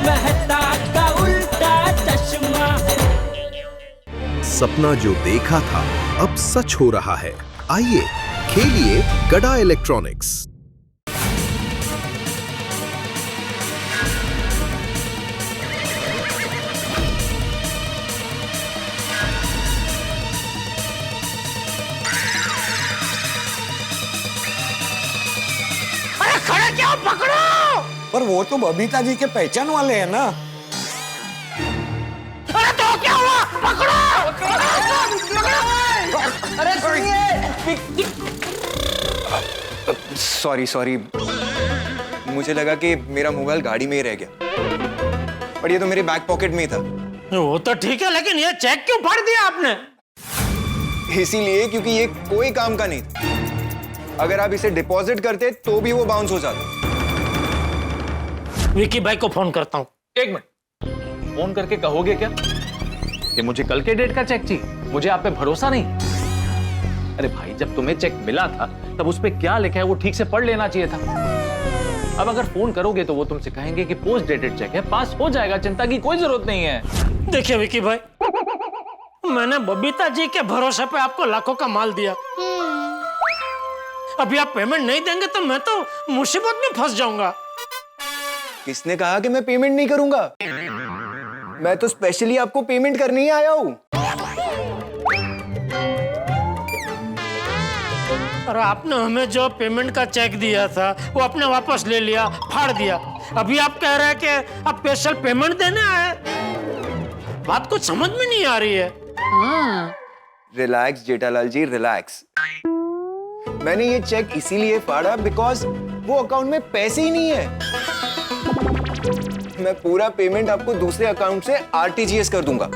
मेहता का उल्टा चश्मा। सपना जो देखा था अब सच हो रहा है। आइए खेलिए गड़ा इलेक्ट्रॉनिक्स। अरे खड़े क्या, पकड़ो। पर वो तो बबीता जी के पहचान वाले हैं ना। अरे तो क्या हुआ, पकड़ो। अरे सॉरी मुझे लगा कि मेरा मोबाइल गाड़ी में ही रह गया, पर ये तो मेरे बैक पॉकेट में ही था। वो तो ठीक है, लेकिन ये चेक क्यों फाड़ दिया आपने? इसीलिए क्योंकि ये कोई काम का नहीं था। अगर आप इसे डिपॉजिट करते तो भी वो बाउंस हो जाता। विकी भाई को फोन करता हूँ। एक मिनट, फोन करके कहोगे क्या कि मुझे कल के डेट का चेक चाहिए? मुझे आप पे भरोसा नहीं? अरे भाई, जब तुम्हें चेक मिला था तब उस पे क्या लिखा है वो ठीक से पढ़ लेना चाहिए था। अब अगर फोन करोगे तो वो तुमसे कहेंगे कि पोस्ट डेटेड चेक है, पास हो जाएगा, चिंता की कोई जरूरत नहीं है। देखिए विकी भाई, मैंने बबीता जी के भरोसे पे आपको लाखों का माल दिया। अभी आप पेमेंट नहीं देंगे तो मैं तो मुसीबत में फंस जाऊंगा। किसने कहा कि मैं पेमेंट नहीं करूंगा? मैं तो स्पेशली आपको पेमेंट करने ही आया हूं। और आपने हमें जो पेमेंट का चेक दिया था वो आपने वापस ले लिया, फाड़ दिया। अभी आप कह रहे हैं कि आप स्पेशल पेमेंट देने आए। बात कुछ समझ में नहीं आ रही है। रिलैक्स जेठालाल जी, रिलैक्स। मैंने ये चेक इसीलिए फाड़ा बिकॉज वो अकाउंट में पैसे ही नहीं है। मैं पूरा पेमेंट आपको दूसरे अकाउंट से आरटीजीएस कर दूंगा।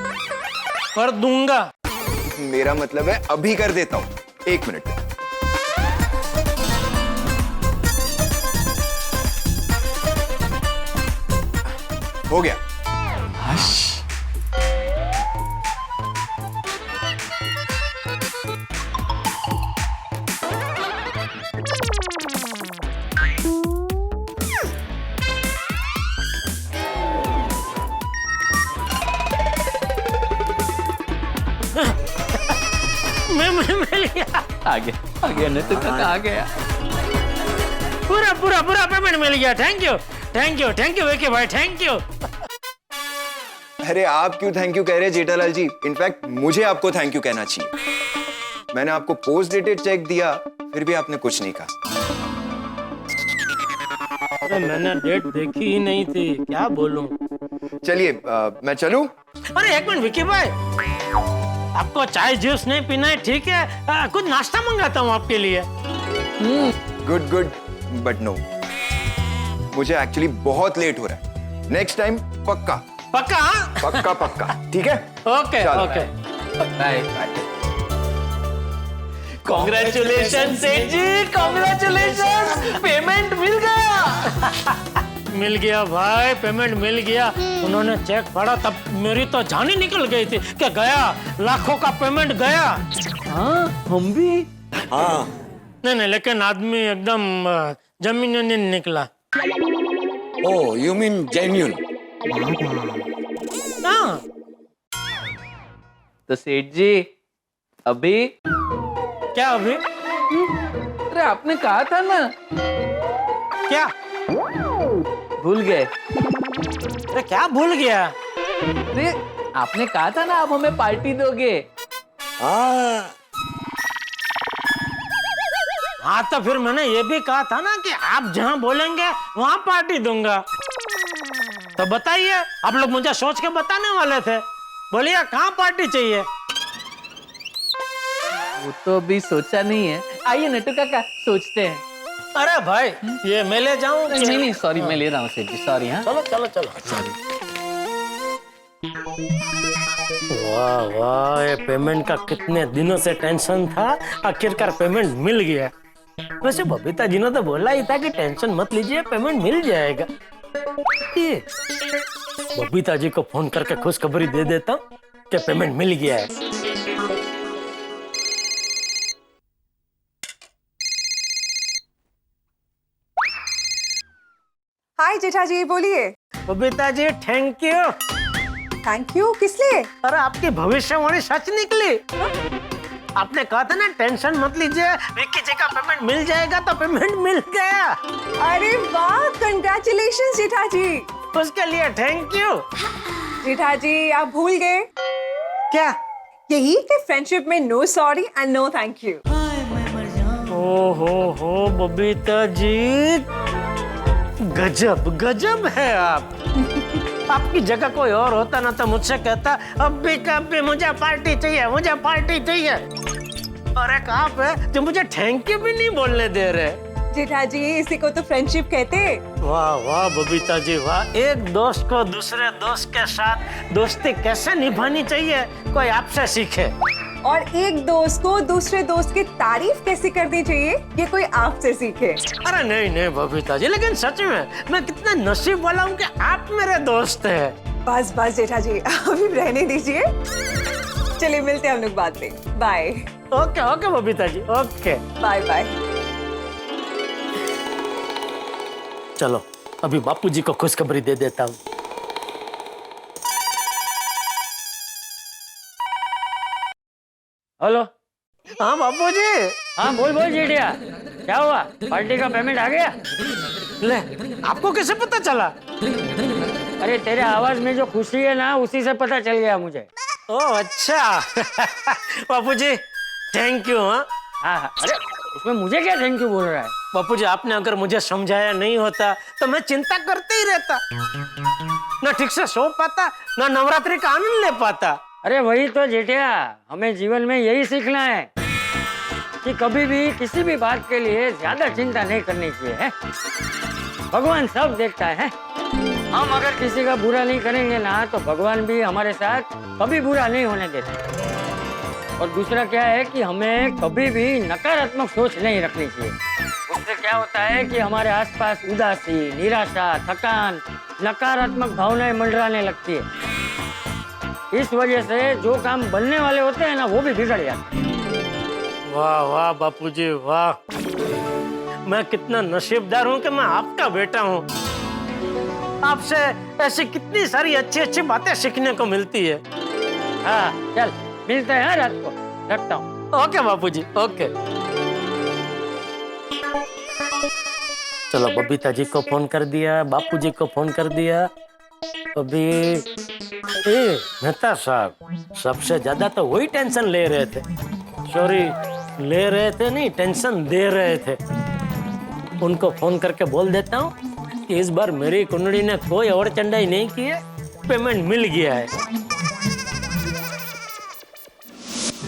कर दूंगा? मेरा मतलब है अभी कर देता हूं। 1 मिनट। हो गया। मैं मिल गया। आ गया नेतू काका, आ गया। पूरा पेमेंट मिल गया। थैंक यू विकी भाई, थैंक यू। अरे आप क्यों थैंक यू कह रहे जेठालाल जी? इनफैक्ट मुझे आपको थैंक यू कहना चाहिए। मैंने आपको पोस्ट डेटेड चेक दिया, फिर भी आपने कुछ नहीं कहा। अरे मैंने डेट देखी ही नहीं थी, क्या बोलूं। चलिए मैं चलूं? अरे एक मिनट विकी भाई, आपको चाय जूस नहीं पीना है ठीक है, कुछ नाश्ता मंगाता हूँ आपके लिए। गुड बट नो, मुझे एक्चुअली बहुत लेट हो रहा है। नेक्स्ट टाइम पक्का पक्का ठीक है? ओके। बाय। कांग्रेचुलेशन सेठ जी, कांग्रेचुलेशन, पेमेंट मिल गया। मिल गया भाई, पेमेंट मिल गया। उन्होंने चेक फाड़ा तब मेरी तो जान ही निकल गई थी कि गया, लाखों का पेमेंट गया। हाँ, हम भी। हाँ। नहीं, लेकिन आदमी एकदम जमीन नहीं निकला। ओ यू मीन जेन्युइन? हाँ। तो सेठ जी अभी क्या अभी? अरे आपने कहा था ना। क्या भूल गए? अरे क्या भूल गया? अरे आपने कहा था ना आप हमें पार्टी दोगे। हाँ तो फिर मैंने ये भी कहा था ना कि आप जहां बोलेंगे वहां पार्टी दूंगा। तो बताइए, आप लोग मुझे सोच के बताने वाले थे। बोलिए कहाँ पार्टी चाहिए? वो तो अभी सोचा नहीं है। आइए नटू काका, सोचते हैं। अरे भाई, ये मैं ले जाऊं? नहीं सॉरी, मैं ले रहा हूँ सेठ जी, सॉरी। हाँ चलो। वाह, ये पेमेंट का कितने दिनों से टेंशन था, आखिरकार पेमेंट मिल गया। वैसे बबीता जी ने तो बोला ही था कि टेंशन मत लीजिए, पेमेंट मिल जाएगा। ये बबीता जी को फोन करके खुशखबरी दे देता हूँ कि पेमेंट मिल गया है। हाय जेठा जी, बोलिए। Babita ji thank you. Thank you किस लिए? अरे आपकी भविष्यवाणी सच निकली। आपने कहा था ना टेंशन मत लीजिए, विक्की जी का पेमेंट मिल जाएगा, तो पेमेंट मिल गया। अरे वाह, कंग्रेचुलेशंस जेठा जी। उसके लिए थैंक यू। जेठा जी आप भूल गए क्या? यही कि फ्रेंडशिप में no sorry and no thank you. हो बबीता जी, गजब गजब है आप। आपकी जगह कोई और होता ना तो मुझसे कहता अब भी कब भी मुझे पार्टी चाहिए, मुझे पार्टी चाहिए। और एक आप है जो मुझे थैंक यू भी नहीं बोलने दे रहे। जेठा जी इसी को तो फ्रेंडशिप कहते। वाह वाह बबीता जी वाह। एक दोस्त को दूसरे दोस्त के साथ दोस्ती कैसे निभानी चाहिए कोई आपसे सीखे, और एक दोस्त को दूसरे दोस्त की तारीफ कैसे करनी चाहिए ये कोई आपसे सीखे। अरे नहीं नहीं बबीता जी, लेकिन सच में मैं कितना नसीब वाला हूँ कि आप मेरे दोस्त हैं। बस बस जेठा जी अभी रहने दीजिए, चलिए मिलते हैं हम लोग बाद में। Bye. Okay okay Babita ji, okay bye bye. चलो अभी बापूजी को खुशखबरी दे देता हूँ। हेलो। हाँ बापूजी। हाँ बोल बोल जेठिया, क्या हुआ? पार्टी का पेमेंट आ गया? ले, आपको कैसे पता चला? अरे तेरे आवाज में जो खुशी है ना उसी से पता चल गया मुझे। ओह अच्छा। बापूजी थैंक यू। हाँ हाँ, अरे उसमें मुझे क्या थैंक यू बोल रहा है? बापूजी आपने अगर मुझे समझाया नहीं होता तो मैं चिंता करते ही रहता, ना ठीक से सो पाता, ना नवरात्रि का आनंद ले पाता। अरे वही तो जेठिया, हमें जीवन में यही सीखना है कि कभी भी किसी भी बात के लिए ज्यादा चिंता नहीं करनी चाहिए है? भगवान सब देखता है। हम अगर किसी का बुरा नहीं करेंगे ना तो भगवान भी हमारे साथ कभी बुरा नहीं होने देते। और दूसरा क्या है कि हमें कभी भी नकारात्मक सोच नहीं रखनी चाहिए। उससे क्या होता है कि हमारे आसपास उदासी, निराशा, थकान, नकारात्मक भावनाएं मंडराने लगती है। इस वजह से जो काम बनने वाले होते हैं ना वो भी बिगड़ जाते हैं। वाह वाह बापूजी वाह। मैं कितना नसीबदार हूँ कि मैं आपका बेटा हूँ। आपसे ऐसी कितनी सारी अच्छी अच्छी बातें सीखने को मिलती है। हाँ चल मिलते हैं रात को, रखता हूँ। ओके बापूजी ओके। चलो बबीता जी को फोन कर दिया, बापूजी को फोन कर दिया। अभी मेहता साहब सबसे ज्यादा तो वही टेंशन ले रहे थे, सॉरी ले रहे थे नहीं, टेंशन दे रहे थे। उनको फोन करके बोल देता हूँ कि इस बार मेरी कुंडली ने कोई और चंडाई नहीं की है, पेमेंट मिल गया है।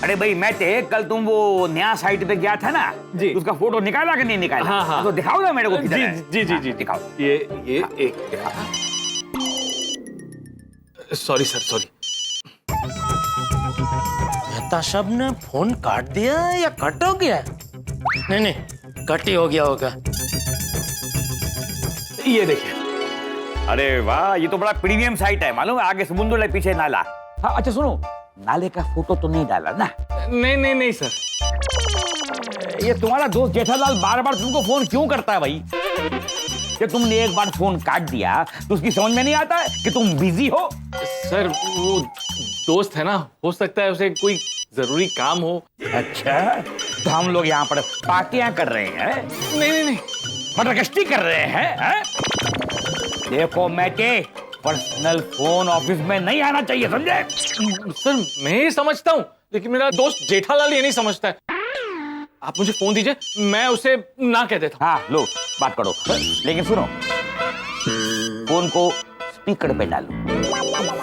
अरे भाई मैं कल तुम वो नया साइट पे गया था ना जी, उसका फोटो निकाला कि नहीं निकाला? हाँ, हाँ। तो दिखाओ ना मेरे को किधर जी है। जी जी जी दिखाओ। ये एक सॉरी सर सॉरी। मेहता साहब ने फोन काट दिया या कट हो गया? नहीं नहीं कट ही हो गया होगा। ये देखिए। अरे वाह, ये तो बड़ा प्रीमियम साइट है, मालूम है? आगे समुद्र है, पीछे नाला। हाँ अच्छा सुनो, नाले का फोटो तो नहीं डाला ना? नहीं सर। ये तुम्हारा दोस्त जेठालाल बार बार तुमको फोन क्यों करता है भाई? कि तुमने एक बार फोन काट दिया तो उसकी समझ में नहीं आता है कि तुम बिजी हो? सर वो दोस्त है ना, हो सकता है उसे कोई जरूरी काम हो। अच्छा तो हम लोग यहाँ पर पार्टियां कर रहे हैं? नहीं मटरगश्ती कर रहे हैं? देखो मैके, पर्सनल फोन ऑफिस में नहीं आना चाहिए, समझे? सर मैं ये समझता हूँ, लेकिन मेरा दोस्त जेठालाल ये नहीं समझता है। आप मुझे फोन दीजिए, मैं उसे ना कह देता हूँ। हाँ लो बात करो, लेकिन सुनो फोन को स्पीकर पे डालो।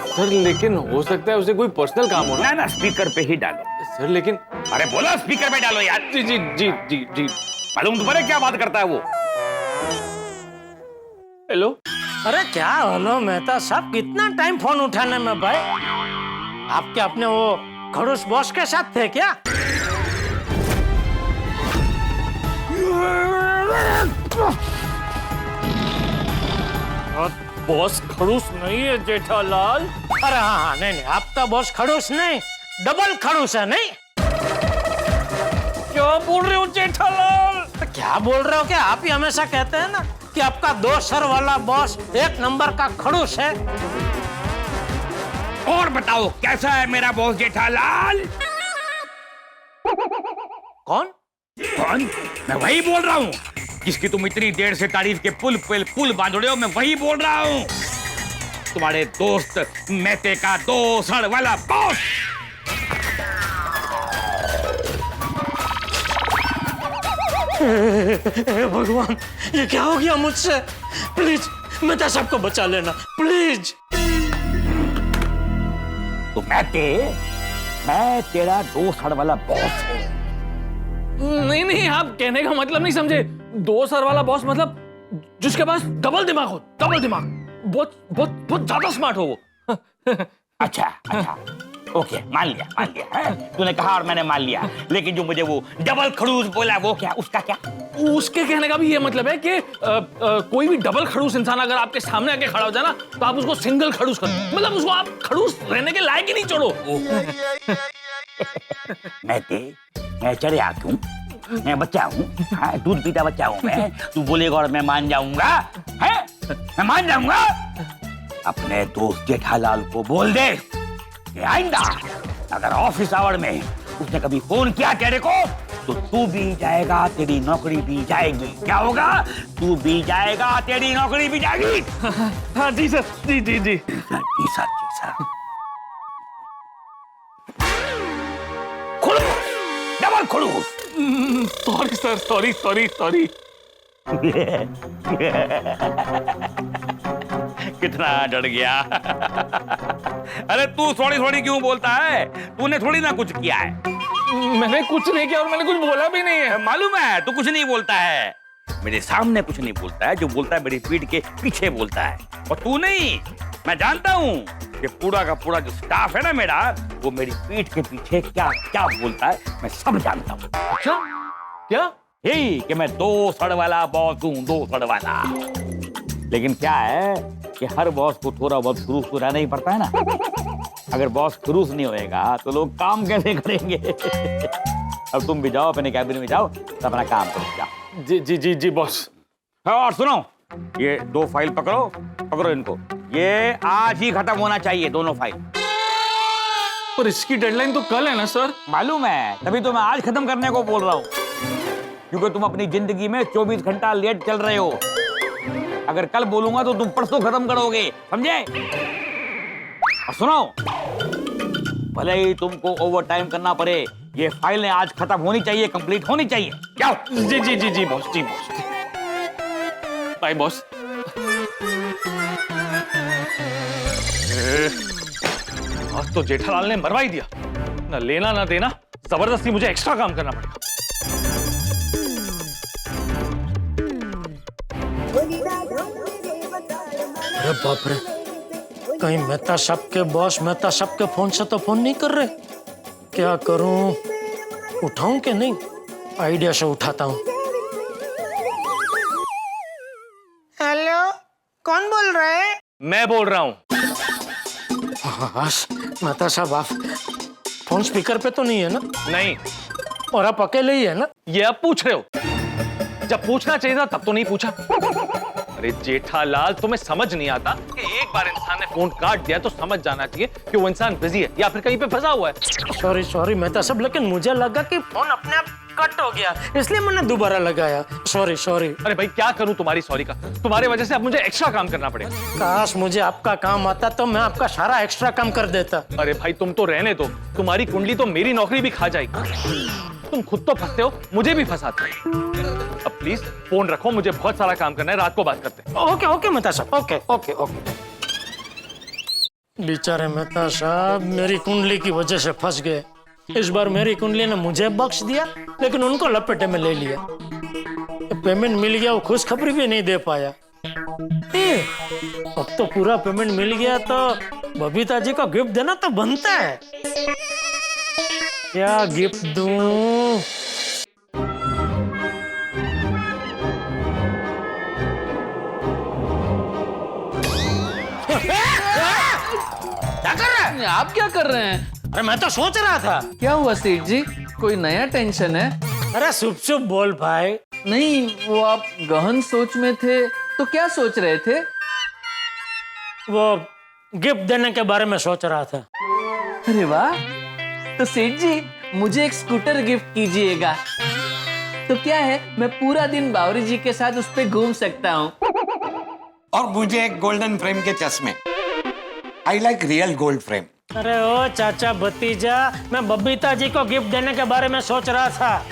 सर लेकिन हो सकता है उसे कोई पर्सनल काम हो ना ना स्पीकर पे ही डालो। सर लेकिन अरे बोला स्पीकर पे डालो यार। जी जी जी जी जी। मालूम तुम्हारे क्या बात करता है वो? हेलो। अरे क्या हेलो मेहता साहब, कितना टाइम फोन उठाने में भाई? आपके अपने वो खड़ूस बॉस के साथ थे क्या? बॉस खड़ूस नहीं है जेठालाल। अरे हाँ नहीं आपका बॉस खड़ूस नहीं, डबल खड़ूस है। नहीं क्या बोल रहे हो जेठालाल? क्या बोल रहे हो? क्या आप ही हमेशा कहते हैं ना कि आपका 2 सर वाला बॉस 1 नंबर का खड़ूस है? और बताओ कैसा है मेरा बॉस जेठालाल? कौन? कौन? मैं वही बोल रहा हूँ जिसकी तुम इतनी देर से तारीफ के पुल बांध रहे हो। मैं वही बोल रहा हूँ, तुम्हारे दोस्त मेहते का 2 सर वाला बॉस। हे भगवान, ये क्या हो गया मुझसे? प्लीज मेहता साहब को बचा लेना, प्लीज। तो मैं तेरा 2 सर वाला बॉस हूँ। नहीं नहीं, आप कहने का मतलब नहीं समझे। 2 सर वाला बॉस मतलब जिसके पास डबल दिमाग हो, डबल दिमाग, बहुत बहुत बहुत ज्यादा स्मार्ट हो वो। अच्छा, ओके, मान लिया है? तूने कहा और मैंने मान लिया, लेकिन जो मुझे वो डबल खड़ूस बोला वो क्या, उसका क्या? उसके कहने का भी ये मतलब है कि कोई भी डबल खड़ूस इंसान अगर आपके सामने आके खड़ा हो जाए ना, तो आप उसको सिंगल खड़ूस कर, मतलब उसको आप खड़ूस रहने के लायक ही नहीं छोड़ो। मैं चढ़िया क्यों? मैं बच्चा हूँ, दूध पीता बच्चा हूँ मैं। तू बोलेगा और मैं मान जाऊंगा? है? मैं मान जाऊंगा? अपने दोस्त जेठालाल को बोल दे कि आइंदा अगर ऑफिस आवर में उसने कभी फोन किया तेरे को, तो तू भी जाएगा, तेरी नौकरी भी जाएगी। क्या होगा? तू भी जाएगा, तेरी नौकरी भी जाएगी। हाँ जी सर, जी जी जी। जी सर। डबल खड़ूस। Sorry sir, sorry. कितना डर गया। अरे तू सॉरी क्यों बोलता है? तूने थोड़ी ना कुछ किया है। मैंने कुछ नहीं किया और मैंने कुछ बोला भी नहीं है। मालूम है तू कुछ नहीं बोलता है, मेरे सामने कुछ नहीं बोलता है, जो बोलता है मेरी पीठ के पीछे बोलता है। और तू नहीं, मैं जानता हूँ कि पूरा का पूरा जो स्टाफ है ना मेरा, वो मेरी पीठ के पीछे क्या क्या बोलता है मैं सब जानता हूँ। अच्छा, क्या? यही कि मैं 2 सड़ वाला बॉस हूँ, 2 सड़ वाला। लेकिन क्या है कि हर बॉस को थोड़ा बहुत खड़ूस तो रहना ही पड़ता है ना। अगर बॉस खड़ूस नहीं होएगा तो लोग काम कैसे करेंगे? अब तुम भी जाओ, अपने कैबिन में जाओ, तो अपना काम करो, जाओ। जी बॉस। और सुनो, ये 2 फाइल पकड़ो इनको। ये आज ही खत्म होना चाहिए, दोनों फाइल। पर इसकी डेडलाइन तो कल है ना सर? मालूम है, तभी तो मैं आज खत्म करने को बोल रहा हूँ, क्योंकि तुम अपनी जिंदगी में 24 घंटा लेट चल रहे हो। अगर कल बोलूंगा तो तुम परसों खत्म करोगे, समझे? और सुनो, भले ही तुमको ओवर टाइम करना पड़े, ये फाइलें आज खत्म होनी चाहिए, कंप्लीट होनी चाहिए। जाओ। जी बॉस, जी बॉस। Bye boss. आज तो जेठालाल ने मरवा ही दिया, ना लेना ना देना, जबरदस्ती मुझे एक्स्ट्रा काम करना पड़ेगा। अरे बाप रे, कहीं मेहता साहब के बॉस मेहता साहब के फोन से तो फोन नहीं कर रहे। क्या करूं, उठाऊं कि नहीं? आइडिया से उठाता हूं। हेलो, कौन बोल रहा है? मैं बोल रहा हूं। हाँ, मेहता साहब आप फोन स्पीकर पे तो नहीं है ना? नहीं। और आप अकेले ही है ना? ये अब पूछ रहे हो? जब पूछना चाहिए था तब तो नहीं पूछा। अरे जेठालाल, तुम्हें समझ नहीं आता कि एक बार इंसान ने फोन काट दिया तो समझ जाना चाहिए कि वो इंसान बिजी है या फिर कहीं पे फंसा हुआ है। सॉरी मेहता साहब, लेकिन मुझे लगा कि फोन अपने आप कट हो गया, इसलिए मैंने दोबारा लगाया। सॉरी। अरे भाई, क्या करूं तुम्हारी सॉरी का? तुम्हारे वजह से अब मुझे एक्स्ट्रा काम करना पड़ेगा। काश मुझे आपका काम आता तो मैं आपका सारा एक्स्ट्रा काम कर देता। अरे भाई, तुम तो रहने दो, तुम्हारी कुंडली तो मेरी नौकरी भी खा जाएगी। तुम खुद तो फंसते हो, मुझे भी फंसाते हो। अब प्लीज फोन रखो, मुझे बहुत सारा काम करना है, रात को बात करते हैं। ओके मेहता साहब, ओके। बेचारे मेहता साहब मेरी कुंडली की वजह से फंस गए। इस बार मेरी कुंडली ने मुझे बख्श दिया, लेकिन उनको लपेटे में ले लिया। पेमेंट मिल गया, वो खुशखबरी भी नहीं दे पाया। अब तो पूरा पेमेंट मिल गया तो बबीता जी को गिफ्ट देना तो बनता है। क्या गिफ्ट दूं? क्या कर रहे हैं? आप क्या कर रहे हैं? अरे मैं तो सोच रहा था। क्या हुआ सेठ जी, कोई नया टेंशन है? अरे चुप बोल भाई। नहीं, वो आप गहन सोच में थे तो क्या सोच रहे थे? वो गिफ्ट देने के बारे में सोच रहा था। अरे वाह, तो सेठ जी मुझे एक स्कूटर गिफ्ट कीजिएगा। तो क्या है, मैं पूरा दिन बावरी जी के साथ उस पे घूम सकता हूँ। और मुझे एक गोल्डन फ्रेम के चश्मे। I like real gold frame. अरे ओ चाचा भतीजा, मैं बबीता जी को गिफ्ट देने के बारे में सोच रहा था।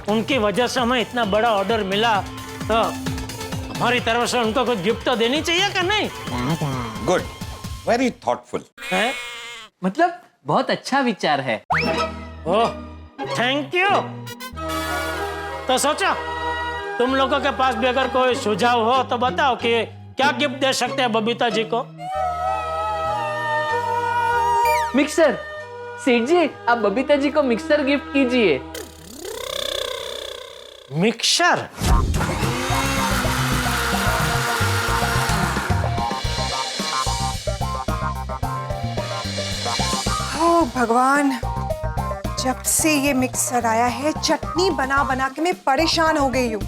उनकी वजह से हमें इतना बड़ा ऑर्डर मिला, तो हमारी तरफ से उनको कुछ गिफ्ट तो देनी चाहिए कि नहीं? Good, very thoughtful. है? मतलब बहुत अच्छा विचार है। ओह, थैंक यू। तो सोचो, तुम लोगों के पास भी अगर कोई सुझाव हो तो बताओ कि क्या गिफ्ट दे सकते हैं बबीता जी को। मिक्सर। सेठ जी, आप बबीता जी को मिक्सर गिफ्ट कीजिए। मिक्सर? ओ भगवान, जब से ये मिक्सर आया है चटनी बना बना के मैं परेशान हो गई हूँ।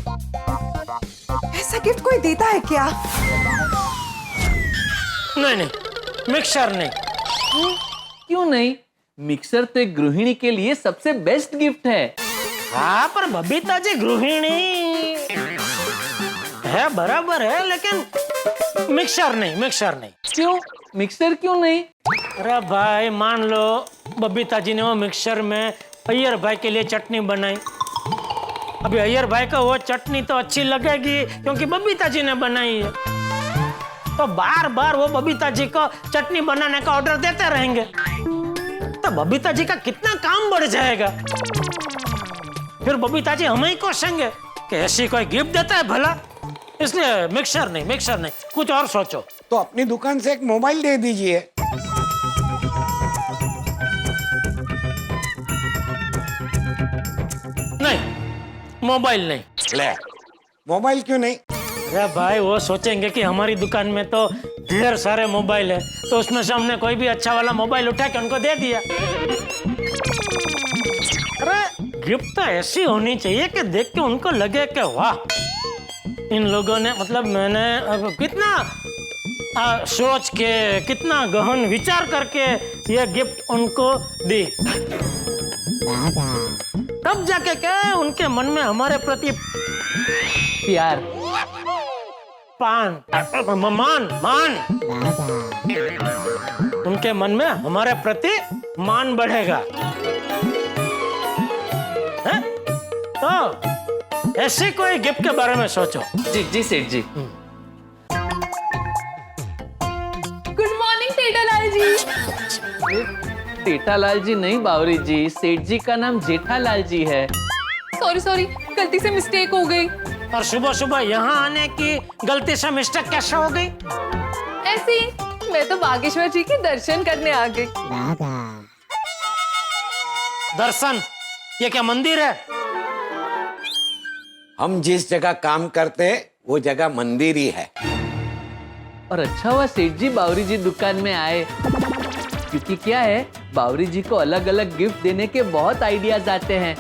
ऐसा गिफ्ट कोई देता है क्या? नहीं नहीं, मिक्सर नहीं। क्यों नहीं? मिक्सर तो एक गृहिणी के लिए सबसे बेस्ट गिफ्ट है। हाँ, पर बबीता जी गृहिणी है, बराबर है, लेकिन मिक्सर नहीं, मिक्सर नहीं। क्यों? मिक्सर क्यों नहीं? अरे भाई, मान लो बबीता जी ने वो मिक्सर में अय्यर भाई के लिए चटनी बनाई। अभी अय्यर भाई को वो चटनी तो अच्छी लगेगी क्योंकि बबीता जी ने बनाई है, तो बार बार वो बबीता जी को चटनी बनाने का ऑर्डर देते रहेंगे, तो बबीता जी का कितना काम बढ़ जाएगा। फिर बबीता जी हमें ही कोसेंगे कि ऐसी कोई गिफ्ट देता है भला। इसलिए मिक्सर नहीं, मिक्सर नहीं, कुछ और सोचो। तो अपनी दुकान से एक मोबाइल दे दीजिए। नहीं, मोबाइल नहीं। ले, मोबाइल क्यों नहीं? अरे भाई, वो सोचेंगे कि हमारी दुकान में तो ढेर सारे मोबाइल है, तो उसमें से हमने कोई भी अच्छा वाला मोबाइल उठा के उनको दे दिया। अरे गिफ्ट तो ऐसी होनी चाहिए कि देख के उनको लगे कि वाह, इन लोगों ने, मतलब मैंने अब कितना सोच के, कितना गहन विचार करके ये गिफ्ट उनको दी, तब जाके क्या उनके मन में हमारे प्रति प्यार, मान उनके मन में हमारे प्रति मान बढ़ेगा। है? तो ऐसे कोई गिफ्ट के बारे में सोचो। जी जी सेठ जी। गुड मॉर्निंग टेटालाल जी। टेटालाल जी नहीं बावरी जी, सेठ जी का नाम जेठालाल जी है। सॉरी सॉरी, गलती से मिस्टेक हो गई। और सुबह सुबह यहाँ आने की गलती से मिस्टेक कैसे हो गई? ऐसे ही, मैं तो बागेश्वर जी के दर्शन करने आ गई। दर्शन? ये क्या मंदिर है? हम जिस जगह काम करते वो जगह मंदिर ही है। और अच्छा हुआ सेठ जी बावरी जी दुकान में आए, क्योंकि क्या है, बावरी जी को अलग अलग गिफ्ट देने के बहुत आइडियाज आते हैं,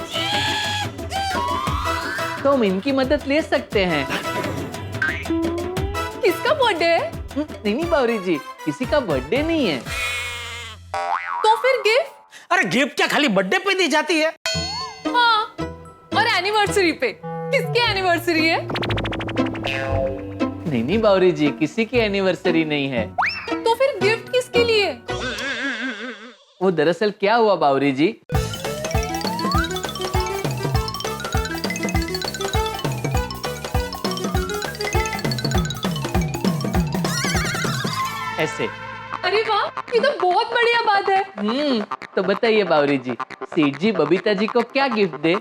तो हम इनकी मदद ले सकते हैं। किसका बर्थडे है? नहीं बावरी जी, किसी का बर्थडे नहीं है। तो फिर गिफ्ट? अरे गिफ्ट क्या खाली बर्थडे पे दी जाती है? हाँ, और एनिवर्सरी पे। किसकी एनिवर्सरी है? नहीं बावरी जी, किसी की एनिवर्सरी नहीं है। तो फिर गिफ्ट किसके लिए? वो दरअसल क्या हुआ बावरी जी, ऐसे। अरे वाह, ये तो बहुत बढ़िया बात है। तो बताइए बावरी जी, सेठ जी बबीता जी को क्या गिफ्ट दे?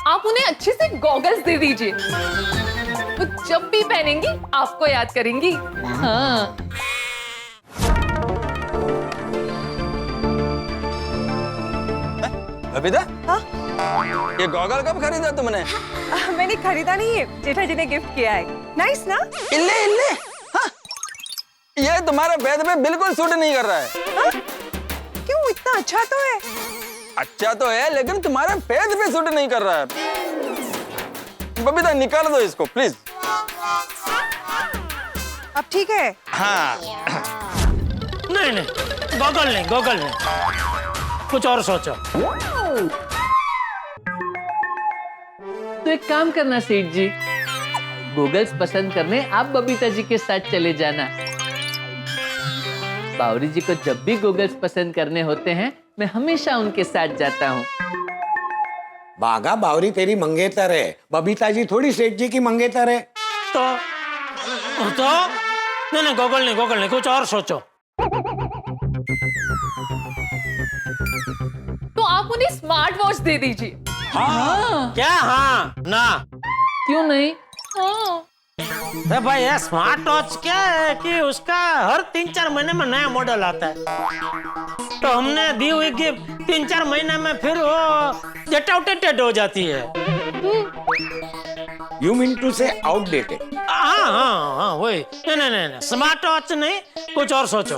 आप उन्हें अच्छे से गॉगल्स दे दीजिए, वो जब भी पहनेंगी आपको याद करेंगी। हाँ। बबीता, हाँ? ये गॉगल कब खरीदा तुमने? मैंने खरीदा नहीं है, जेठा जी ने गिफ्ट किया है। नाइस ना? इल्ले इल्ले, हाँ? ये तुम्हारे फेस पे बिल्कुल सूट नहीं कर रहा है। हाँ? क्यों, इतना अच्छा तो है। अच्छा तो है, लेकिन तुम्हारे फेस पे सूट नहीं कर रहा है। बबीता निकाल दो इसको प्लीज। अब ठीक है? हाँ नहीं नहीं, गॉगल नहीं, कुछ और सोचो। तो एक काम करना सेठ जी, गूगल्स पसंद करने आप बबीता जी के साथ चले जाना। बावरी जी को जब भी गूगल्स पसंद करने होते हैं मैं हमेशा उनके साथ जाता हूँ। बागा बावरी तेरी मंगेतर है, बबीता जी थोड़ी सेठ जी की मंगेतर है। तो नहीं, गॉगल नहीं, कुछ और सोचो। तो आप उन्हें स्मार्ट वॉच दे दीजिए। क्या हाँ ना? क्यों नहीं? हाँ। अरे भाई ये स्मार्ट वॉच क्या है कि उसका हर 3-4 महीने में नया मॉडल आता है, तो हमने दी हुई गिफ्ट 3-4 महीने में फिर वो जेट आउटडेटेड हो जाती है। यू मीन टू से आउटडेटेड? हाँ वही। नहीं, स्मार्ट वॉच नहीं, कुछ और सोचो।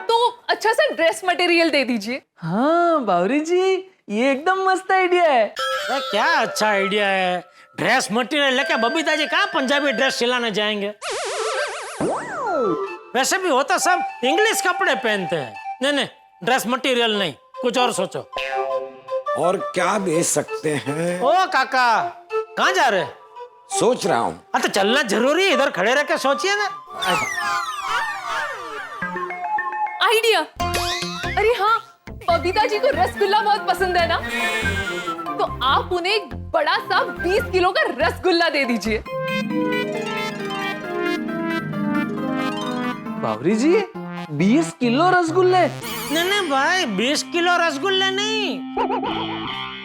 तो अच्छा सा ड्रेस मटेरियल दे दीजिए। हाँ बावरी जी, ये एकदम मस्त आइडिया है। अरे क्या अच्छा आइडिया है, ड्रेस मटेरियल लेके बबीता जी कहाँ पंजाबी ड्रेस सिलाने जाएंगे? वैसे भी होता सब इंग्लिश कपड़े पहनते हैं। नहीं, ड्रेस मटेरियल नहीं, कुछ और सोचो। और क्या बेच सकते हैं? ओ काका, कहाँ जा रहे? सोच रहा हूँ। तो चलना जरूरी है, इधर खड़े रह के सोचिए ना। आइडिया। अरे हाँ, बबीता जी को रसगुल्ला बहुत पसंद है ना, तो आप उन्हें एक बड़ा सा 20 किलो का रसगुल्ला दे दीजिए। बावरी जी 20 किलो रसगुल्ले? नहीं भाई, 20 किलो रसगुल्ले नहीं,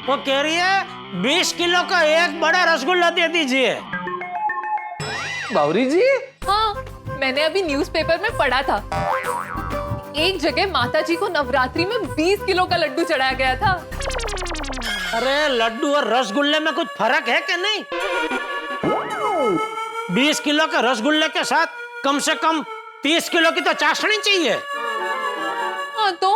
वो कह रही है 20 किलो का एक बड़ा रसगुल्ला दे दीजिए। बावरी जी? हाँ, मैंने अभी न्यूज़पेपर में पढ़ा था, एक जगह माता जी को नवरात्रि में 20 किलो का लड्डू चढ़ाया गया था। अरे लड्डू और रसगुल्ले में कुछ फर्क है क्या? नहीं, 20 किलो के रसगुल्ले के साथ कम से कम 30 किलो की तो चाशनी चाहिए। हाँ तो?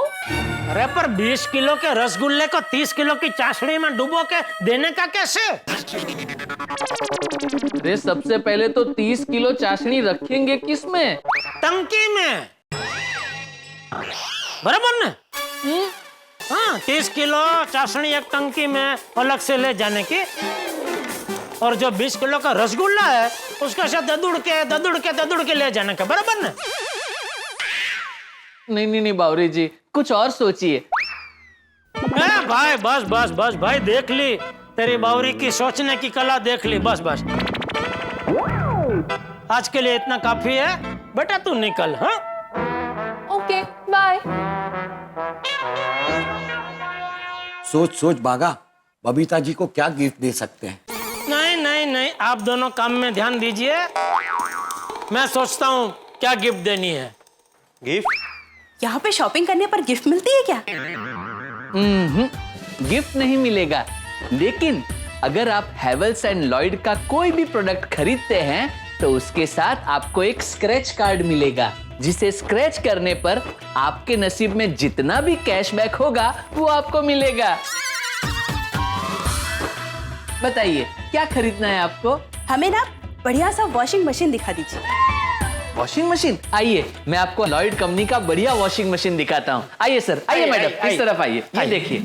अरे पर 20 किलो के रसगुल्ले को 30 किलो की चाशनी में डुबो के देने का कैसे? अरे सबसे पहले तो 30 किलो चाशनी रखेंगे किसमें? टंकी में, बराबर ना? हाँ, 30 किलो चाशनी एक टंकी में अलग से ले जाने की, और जो 20 किलो का रसगुल्ला है उसके साथ ददुड़ के ले जाने का, बराबर ना? नहीं बावरी जी, कुछ और सोचिए। भाई बस भाई, देख ली तेरी बावरी की सोचने की कला, देख ली, बस। आज के लिए इतना काफी है बेटा, तू निकल। हाँ ओके, बाय। सोच बागा, बबीता जी को क्या गिफ्ट दे सकते हैं? नहीं, आप दोनों काम में ध्यान दीजिए, मैं सोचता हूँ क्या गिफ्ट देनी है। गिफ्ट? यहाँ पे शॉपिंग करने पर गिफ्ट मिलती है क्या? गिफ्ट नहीं मिलेगा, लेकिन अगर आप हैवेल्स एंड लॉयड का कोई भी प्रोडक्ट खरीदते हैं तो उसके साथ आपको एक स्क्रैच कार्ड मिलेगा, जिसे स्क्रैच करने पर आपके नसीब में जितना भी कैशबैक होगा वो आपको मिलेगा। बताइए क्या खरीदना है आपको? हमें ना बढ़िया सा वॉशिंग मशीन दिखा दीजिए। Washing machine? आइए मैं आपको लॉयड कंपनी का बढ़िया वॉशिंग मशीन दिखाता हूँ। आइए सर, आइए मैडम, इस तरफ आइए। ये देखिए।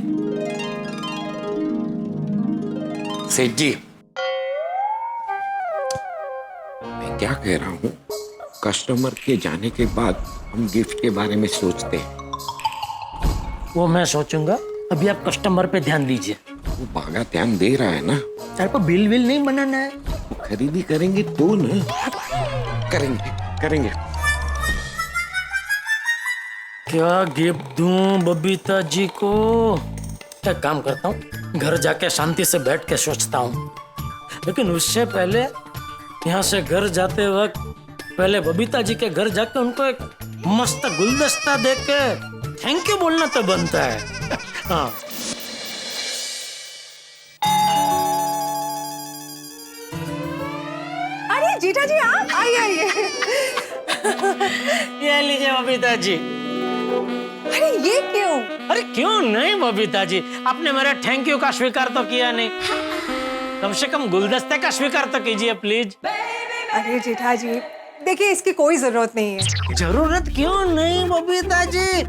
सेठ जी, मैं क्या कह रहा हूँ, कस्टमर के जाने के बाद हम गिफ्ट के बारे में सोचते हैं। वो मैं सोचूंगा, अभी आप कस्टमर पे ध्यान दीजिए। वो बागा ध्यान दे रहा है ना? सर पर बिल नहीं बनाना है। खरीदी करेंगे तो ना? करेंगे। क्या गिफ्ट दूं बबीता जी को? क्या काम करता हूँ, घर जाके शांति से बैठ के सोचता हूँ, लेकिन उससे पहले यहाँ से घर जाते वक्त पहले बबीता जी के घर जाके उनको एक मस्त गुलदस्ता दे के थैंक यू बोलना तो बनता है। हाँ अरे जीजा जी, आप आइए। ये लीजिए बबीता जी। अरे ये क्यों? अरे क्यों नहीं बबीता जी, आपने मेरा थैंक यू का स्वीकार तो किया नहीं। कम से कम गुलदस्ते का स्वीकार तो कीजिए प्लीज। अरे जेठा जी, देखिए इसकी कोई जरूरत नहीं है। जरूरत क्यों नहीं बबीता जी?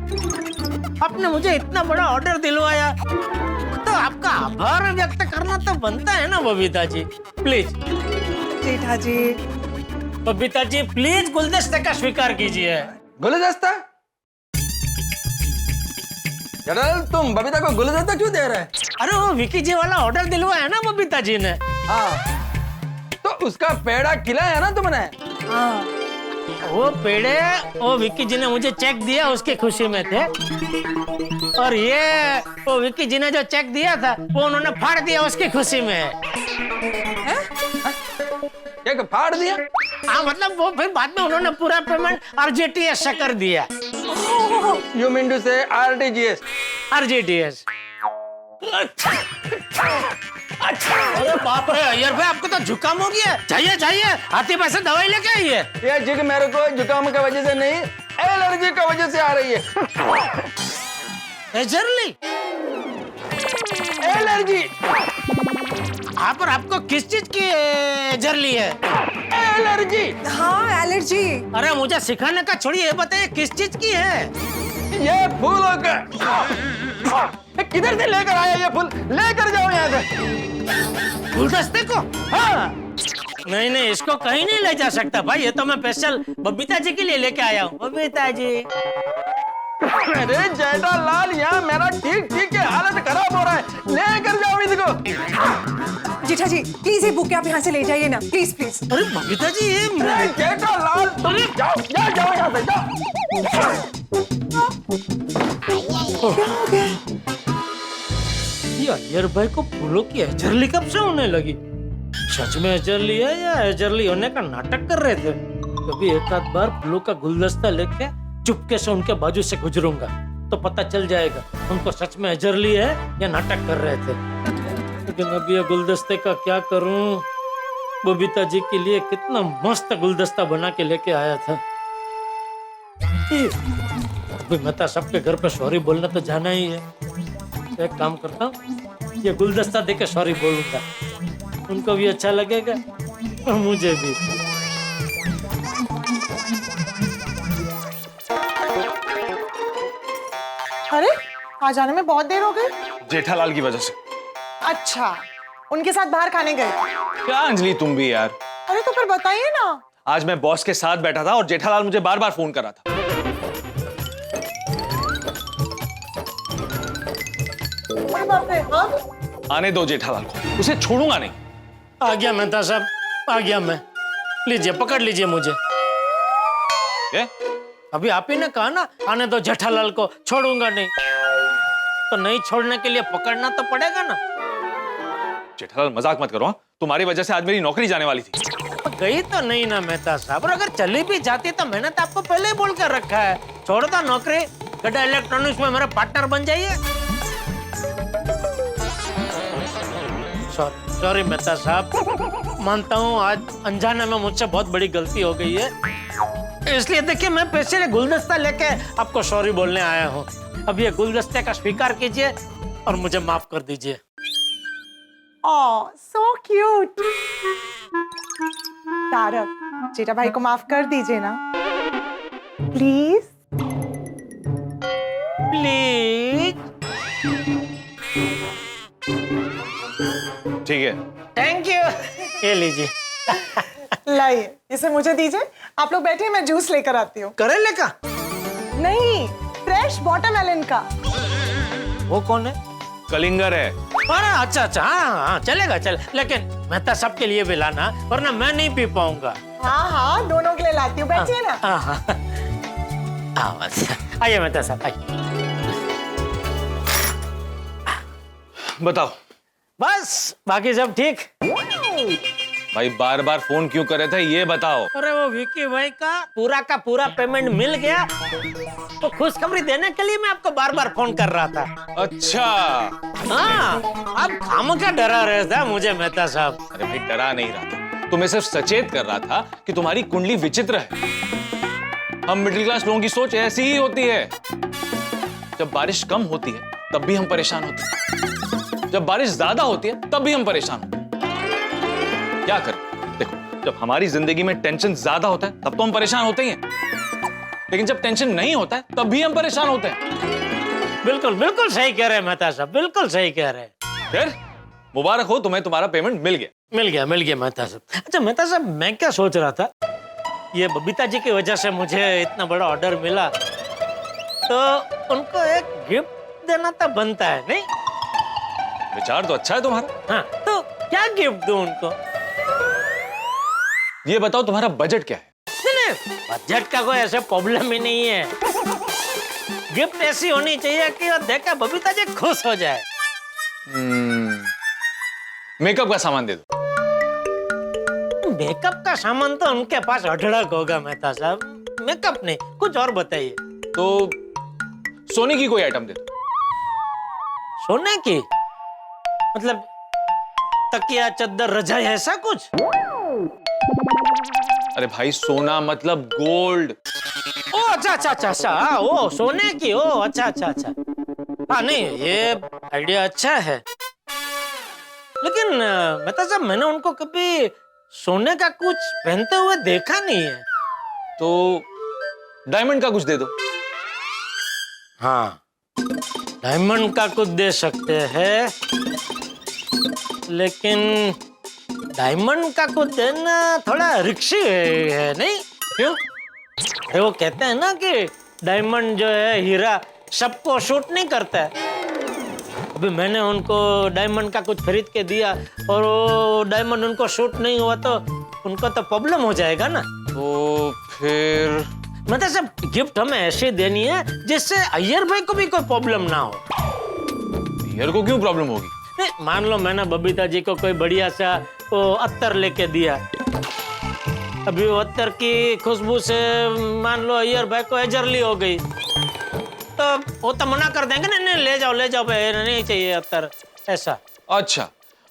आपने मुझे इतना बड़ा ऑर्डर दिलवाया तो आपका आभार व्यक्त करना तो बनता है ना बबीता जी। प्लीज जेठा जी, बबीता जी प्लीज गुलदस्ते का स्वीकार कीजिए। गुलदस्ता? जेठालाल, तुम बबीता को गुलदस्ता क्यों दे रहे हैं? अरे वो विकी जी वाला ऑर्डर दिलवाया ना बबीता जी ने। हाँ, तो उसका पेड़ा खिलाया ना तुमने? हाँ। वो पेड़े वो विक्की जी ने मुझे चेक दिया उसकी खुशी में थे, और ये वो विक्की जी ने जो चेक दिया था वो उन्होंने फाड़ दिया उसकी खुशी में। क्या फाड़ दिया? हाँ मतलब वो फिर बाद में उन्होंने पूरा पेमेंट आरजीटीएस से कर दिया। You mean to say RTGS? आरजीटीएस। अरे बाप रे अय्यर भाई, आपको तो जुकाम हो गया। चाहिए चाहिए, हाथी पैसे दवाई लेके आइए। ये जिग मेरे को जुकाम की वजह से नहीं, एलर्जी की वजह से आ रही है। एजरली एलर्जी? हाँ, पर आपको किस चीज की एजरली है? एलर्जी? हाँ एलर्जी। अरे मुझे सिखाने का छोड़िए, ये बताइए किस चीज की है? ये फूलों का। किधर से लेकर आया ये फूल? लेकर जाओ यहाँ से। गुलदस्ते को? हाँ। नहीं नहीं, इसको कहीं नहीं ले जा सकता भाई, ये तो मैं स्पेशल बबीता जी के लिए लेके आया हूँ। बबीता जी। अरे जेठालाल, यहाँ मेरा ठीक ठीक है हालत खराब हो रहा है, लेकर जाओ इसको। जेठा जी प्लीज ये बुक आप यहाँ से ले जाइए ना, प्लीज प्लीज। अरे बबीता जी ये जेठालाल, तुम जाओ जाओ यहाँ से जाओ। अय्यर भाई को फूलों की एजरली कब से होने लगी? सच में एजरली है या एजरली होने का नाटक कर रहे थे? कभी एक आध बार फूलों का गुलदस्ता लेके चुपके से उनके बाजू से गुजरूंगा तो पता चल जाएगा उनको सच में एजरली है या नाटक कर रहे थे। लेकिन अभी ये गुलदस्ते का क्या करूं? बबीता जी के लिए कितना मस्त गुलदस्ता बना के लेके आया था। अभी मैं सबके घर पे सॉरी बोलना तो जाना ही है। एक काम करता हूँ, ये गुलदस्ता देके सॉरी बोलूंगा, उनको भी अच्छा लगेगा और मुझे भी। अरे आ जाने में बहुत देर हो गई। जेठालाल की वजह से। अच्छा, उनके साथ बाहर खाने गए? क्या अंजलि तुम भी यार। अरे तो फिर बताइए ना। आज मैं बॉस के साथ बैठा था और जेठालाल मुझे बार बार फोन कर रहा था। आने दो जेठालाल को, उसे छोड़ूंगा नहीं। आ गया मेहता साहब, आ गया मैं। लीजिए पकड़ लीजिए मुझे। ये? अभी आप ही ने कहा ना आने दो जेठालाल को, छोड़ूंगा नहीं। तो नहीं छोड़ने के लिए पकड़ना तो पड़ेगा ना। जेठालाल मजाक मत करो, हाँ? तुम्हारी वजह से आज मेरी नौकरी जाने वाली थी। गई तो नहीं ना मेहता साहब, और अगर चली भी जाती तो मैंने तो आपको पहले ही बोल कर रखा है, छोड़ दो नौकरी, गड्ढा इलेक्ट्रॉनिक्स में मेरा पार्टनर बन जाइए। सॉरी मेहता साहब, मानता हूँ आज अनजाने में मुझसे बहुत बड़ी गलती हो गई है, इसलिए देखिए मैं पैसे ले गुलदस्ता लेके आपको सॉरी बोलने आया हूँ। अब ये गुलदस्ते का स्वीकार कीजिए और मुझे माफ कर दीजिए। ओह सो क्यूट। तारक, जेठा भाई को माफ कर दीजिए ना प्लीज। प्लीज। ठीक है, थैंक यू। ये लीजिए। लाइए, इसे मुझे दीजिए। आप लोग बैठिए, मैं जूस लेकर आती हूँ। करेले का? नहीं, फ्रेश वाटरमेलन का। वो कौन है? कलिंगर है। अरे अच्छा अच्छा, हाँ हाँ चलेगा चल, लेकिन मेहता साहब के लिए भी लाना, वरना मैं नहीं पी पाऊंगा। हाँ हाँ, दोनों के लिए लाती हूँ, बैठिए ना। हाँ हाँ, आइए मेहता साहब आइए। बताओ। बस बाकी सब ठीक। भाई बार बार फोन क्यों कर रहे थे ये बताओ। अरे वो विकी भाई का पूरा पेमेंट मिल गया, तो खुशखबरी देने के लिए मैं आपको बार बार फोन कर रहा था। अच्छा। हाँ, आप खामखा डरा रहे थे मुझे मेहता साहब। अरे भाई डरा नहीं रहा था, तुम्हें सिर्फ सचेत कर रहा था कि तुम्हारी कुंडली विचित्र है। हम मिडिल क्लास लोगों की सोच ऐसी ही होती है। जब बारिश कम होती है तब भी हम परेशान होते हैं, जब बारिश ज्यादा होती है तब भी हम परेशान होते हैं। क्या करें? देखो, जब हमारी जिंदगी में टेंशन ज्यादा होता है तब तो हम परेशान होते ही हैं, लेकिन जब टेंशन नहीं होता है तब भी हम परेशान होते हैं। बिल्कुल बिल्कुल सही कह रहे हैं मेहता साहब, बिल्कुल सही कह रहे हैं। फिर मुबारक हो, तुम्हें तुम्हारा पेमेंट मिल गया। मिल गया मेहता साहब। अच्छा मेहता साहब, मैं क्या सोच रहा था, ये बबीता जी की वजह से मुझे इतना बड़ा ऑर्डर मिला, तो उनको एक गिफ्ट देना तो बनता है नहीं? विचार तो अच्छा है तुम्हारा। हाँ, तो क्या गिफ्ट दूं उनको? ये बताओ तुम्हारा बजट क्या है? नहीं, बजट का कोई ऐसा प्रॉब्लम ही नहीं है। गिफ्ट ऐसी होनी चाहिए कि वो देखकर बबीता जी खुश हो जाए। मेकअप का सामान दे दो। मेकअप का सामान तो उनके पास अढड़क होगा मेहता साहब, मेकअप नहीं, कुछ और बताइए। तो सोने की कोई आइटम दे दो। सोने की मतलब तकिया, चद्दर, रजाई, ऐसा कुछ? अरे भाई, सोना मतलब गोल्ड। ओ अच्छा, ओ सोने की, ओ अच्छा। हाँ नहीं, ये आइडिया अच्छा है, लेकिन मेहता साहब मैंने उनको कभी सोने का कुछ पहनते हुए देखा नहीं है। तो डायमंड का कुछ दे दो। हाँ, डायमंड का कुछ दे सकते हैं, लेकिन डायमंड का कुछ देना थोड़ा रिक्शी है नहीं? क्यों? अरे वो कहते हैं ना कि डायमंड जो है, हीरा सबको शूट नहीं करता है। अभी मैंने उनको डायमंड का कुछ खरीद के दिया और वो डायमंड उनको शूट नहीं हुआ तो उनको तो प्रॉब्लम हो जाएगा ना। तो फिर मतलब सब गिफ्ट हमें ऐसे देनी है जिससे अय्यर भाई को भी कोई प्रॉब्लम ना हो। अय्यर को क्यों प्रॉब्लम होगी? नहीं, मान लो मैंने बबीता जी को कोई बढ़िया सा वो अत्तर लेके दिया, अभी वो अत्तर की खुशबू से मान लो अय्यर भाई को एजरली हो गई, तो वो तो मना कर देंगे, नहीं ले जाओ भाई, नहीं चाहिए अत्तर, ऐसा। अच्छा,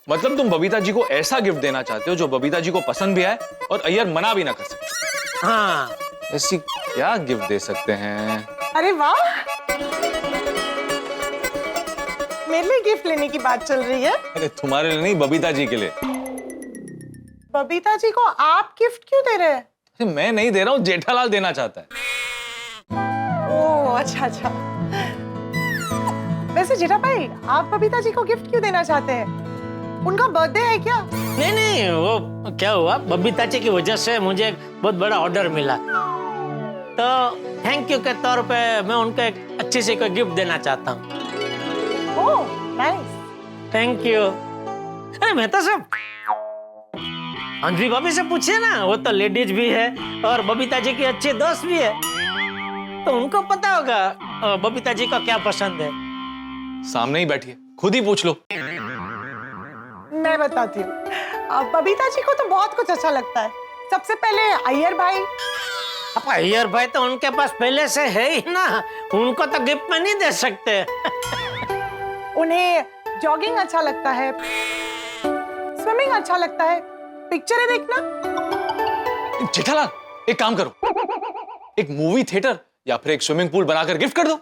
मतलब तुम बबीता जी को ऐसा गिफ्ट देना चाहते हो जो बबीता जी को पसंद भी आए और अय्यर मना भी ना कर सके। हाँ, ऐसी क्या गिफ्ट दे सकते हैं? अरे वाह, मेरे लिए गिफ्ट लेने की बात चल रही है। अरे तुम्हारे लिए नहीं, बबीता जी के लिए। बबीता जी को आप गिफ्ट क्यों दे रहे हैं? अरे मैं नहीं दे रहा हूँ, जेठालाल देना चाहता है। ओह अच्छा। वैसे जेठा भाई, आप बबीता जी को गिफ्ट क्यों देना चाहते हैं? उनका बर्थडे है क्या? नहीं, वो क्या हुआ, बबीता जी की वजह से मुझे एक बहुत बड़ा ऑर्डर मिला, तो थैंक यू के तौर पे मैं उनको एक अच्छी सी कोई गिफ्ट देना चाहता हूँ। Oh nice, thank you. अरे मेहता साहब, अंजलि भाभी से पूछिए ना, वो तो लेडीज भी है और बबीता जी की अच्छी दोस्त भी है, तो उनको पता होगा बबीता जी को क्या पसंद है। सामने ही बैठी है, खुद ही पूछ लो। मैं बताती हूँ, बबीता जी को तो बहुत कुछ अच्छा लगता है। सबसे पहले अय्यर भाई। अब अय्यर भाई तो उनके पास पहले से है ही ना, उनको तो गिफ्ट में नहीं दे सकते। उन्हें जॉगिंग अच्छा लगता है, स्विमिंग अच्छा लगता है, पिक्चरें देखना। जेठालाल, एक काम करो, एक मूवी थिएटर या फिर एक स्विमिंग पूल बनाकर गिफ्ट कर दो।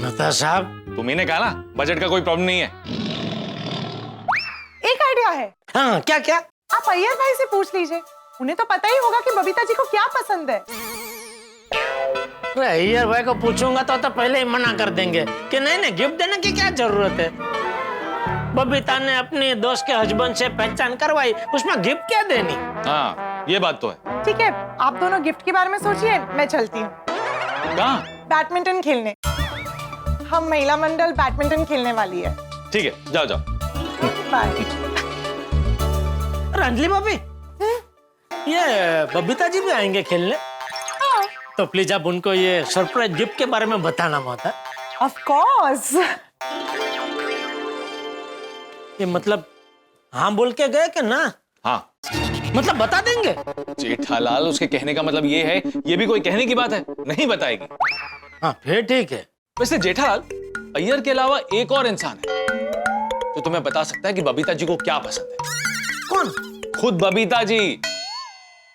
मेहता साहब, तुम्ही ने कहा ना बजट का कोई प्रॉब्लम नहीं है। एक आइडिया है। हाँ, क्या? आप अय्यर भाई से पूछ लीजिए, उन्हें तो पता ही होगा कि बबीता जी को क्या पसंद है। अय्यर भाई को पूछूंगा तो पहले ही मना कर देंगे कि नहीं, गिफ्ट देने की क्या जरूरत है। बबीता ने अपने दोस्त के हस्बैंड से पहचान करवाई, उसमें गिफ्ट क्या देनी। हाँ, ये बात तो है। ठीक है, आप दोनों गिफ्ट के बारे में सोचिए, मैं चलती हूँ। कहाँ? बैडमिंटन खेलने। हम महिला मंडल बैडमिंटन खेलने वाली है। ठीक है, जाओ। बाय। अंजलि भाभी, ये बबीता जी भी आएंगे खेलने? तो प्लीज आप उनको ये सरप्राइज गिफ्ट के बारे में बताना माता। Of course. ये मतलब हाँ बोल के गए कि ना? हाँ, मतलब बता देंगे? जेठालाल, उसके कहने का मतलब ये है, ये भी कोई कहने की बात है, नहीं बताएगी। हाँ फिर ठीक है। वैसे जेठालाल, अय्यर के अलावा एक और इंसान है जो तुम्हें बता सकता है कि बबीता जी को क्या पसंद है। कौन? खुद बबीता जी।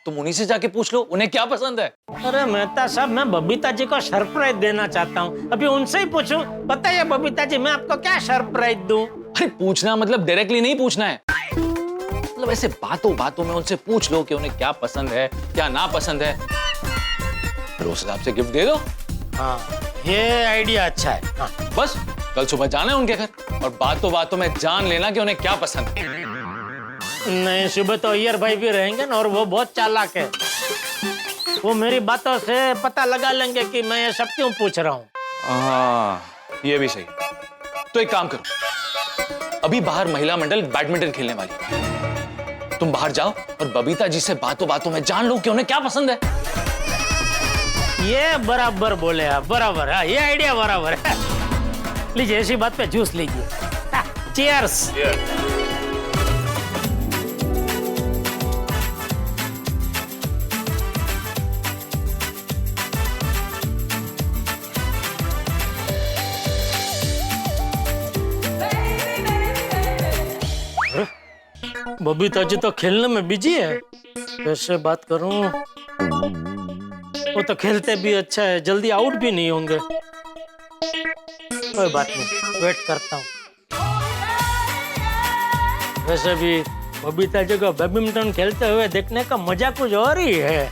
तुम उन्हीं से जाके पूछ लो उन्हें क्या पसंद है। अरे मेहता साहब, मैं बबीता जी को सरप्राइज देना चाहता हूँ, अभी उनसे ही पूछूं, बताइए बबीता जी मैं आपको क्या सरप्राइज दूं? अरे पूछना मतलब डायरेक्टली नहीं पूछना है, मतलब ऐसे बातों बातों में उनसे पूछ लो कि उन्हें क्या पसंद है क्या ना पसंद है, फिर उस हिसाब से गिफ्ट दे दो। हाँ, ये आइडिया अच्छा है। हाँ। बस कल सुबह जाना है उनके घर और बातों बातों में जान लेना कि उन्हें क्या पसंद है। नहीं, सुबह तो अय्यर भाई भी रहेंगे ना, और वो बहुत चालाक है। वो मेरी बातों से पता लगा लेंगे कि मैं ये सब क्यों पूछ रहा हूँ। हाँ, ये भी सही। तो एक काम करो, अभी बाहर महिला मंडल बैडमिंटन खेलने वाली है, तुम बाहर जाओ और बबीता जी से बातों बातों में जान लो कि उन्हें क्या पसंद है। ये बराबर बोले आप, बराबर। हाँ, ये आइडिया बराबर है। लीजिए, इसी बात पे जूस लीजिए। चीयर्स। बबीता जी तो खेलने में बिजी है, कैसे बात करूं? वो तो खेलते भी अच्छा है, जल्दी आउट भी नहीं होंगे। कोई बात नहीं, वेट करता हूँ। वैसे भी बबीता जी को बैडमिंटन खेलते हुए देखने का मजा कुछ और ही है।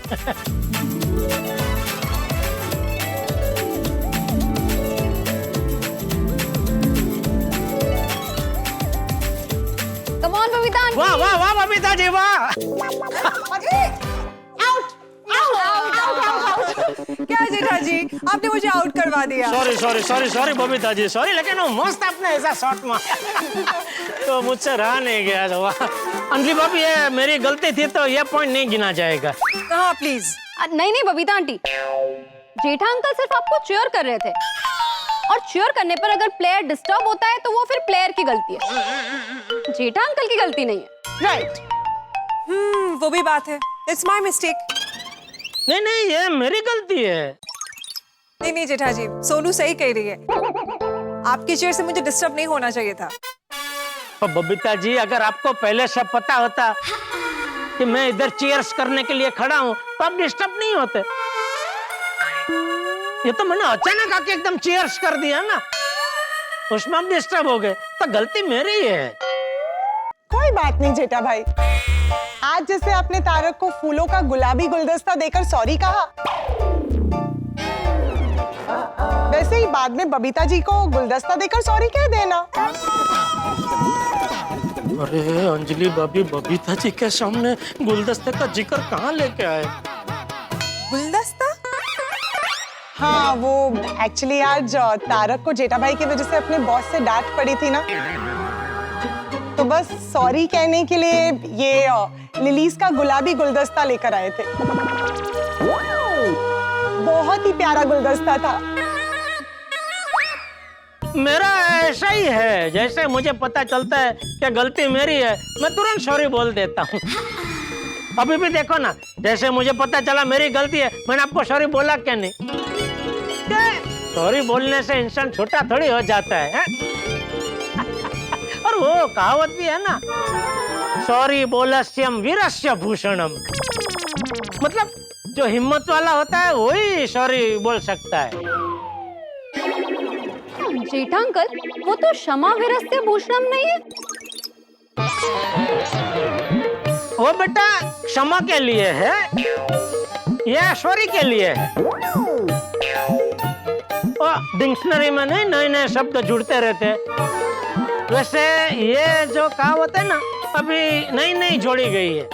Come on Babita aunty. वाह वाह वाह बबीता जी वाह। क्या जेठा जी, आपने मुझे आउट करवा दिया। Sorry sorry sorry sorry Babita ji, sorry, लेकिन वो मस्त आपने ऐसा शॉट मारा तो मुझसे रहा नहीं गया। अंजलि भाभी, ये मेरी गलती थी तो ये पॉइंट नहीं गिना जाएगा। हाँ प्लीज। नहीं नहीं बबीता आंटी, जेठा अंकल सिर्फ आपको चीयर कर रहे थे, और चीयर करने पर अगर प्लेयर डिस्टर्ब होता है तो वो फिर प्लेयर की गलती है, जेठा अंकल की गलती नहीं है। राइट। वो भी बात है। It's my mistake. नहीं नहीं, ये मेरी गलती है। नहीं नहीं जेठा जी, सोनू सही कह रही है। आपकी चेयर से मुझे डिस्टर्ब नहीं होना चाहिए था। बबीता जी, अगर आपको पहले सब पता होता कि मैं इधर चीयर्स करने के लिए खड़ा हूँ तो आप डिस्टर्ब नहीं होते। ये तो मैंने अचानक आके एकदम चीयर्स कर दिया ना, उसमें आप डिस्टर्ब हो गए, तो गलती मेरी है। कोई बात नहीं जेठा भाई, आज जैसे आपने तारक को फूलों का गुलाबी गुलदस्ता देकर सॉरी कहा, वैसे ही बाद में बबीता जी को गुलदस्ता देकर सॉरी कह देना। अरे अंजलि भाभी, बबीता जी के सामने गुलदस्ते का जिक्र कहाँ लेके आए? गुलदस्ता? हाँ, वो एक्चुअली आज तारक को जेठा भाई की वजह से अपने बॉस से डांट पड़ी थी ना, तो बस सॉरी कहने के लिए ये लिलीज का गुलाबी गुलदस्ता लेकर आए थे। बहुत ही प्यारा गुलदस्ता था। मेरा ऐसा ही है, जैसे मुझे पता चलता है कि गलती मेरी है, मैं तुरंत सॉरी बोल देता हूँ। अभी भी देखो ना, जैसे मुझे पता चला मेरी गलती है, मैंने आपको सॉरी बोला क्या नहीं? सॉरी बोलने से इंसान छोटा थोड़ी हो जाता है। और वो कहावत भी है ना, सॉरी बोलस्यम वीरस्य भूषणम, मतलब जो हिम्मत वाला होता है वही सॉरी बोल सकता है। जेठा अंकल, वो तो क्षमा वीरस्य भूषणम नहीं है। वो बेटा क्षमा के लिए है, ये सॉरी के लिए है। डिक्शनरी में नहीं नए नए शब्द जुड़ते रहते। वैसे ये जो कहावत है ना, अभी नई नई जोड़ी गई है।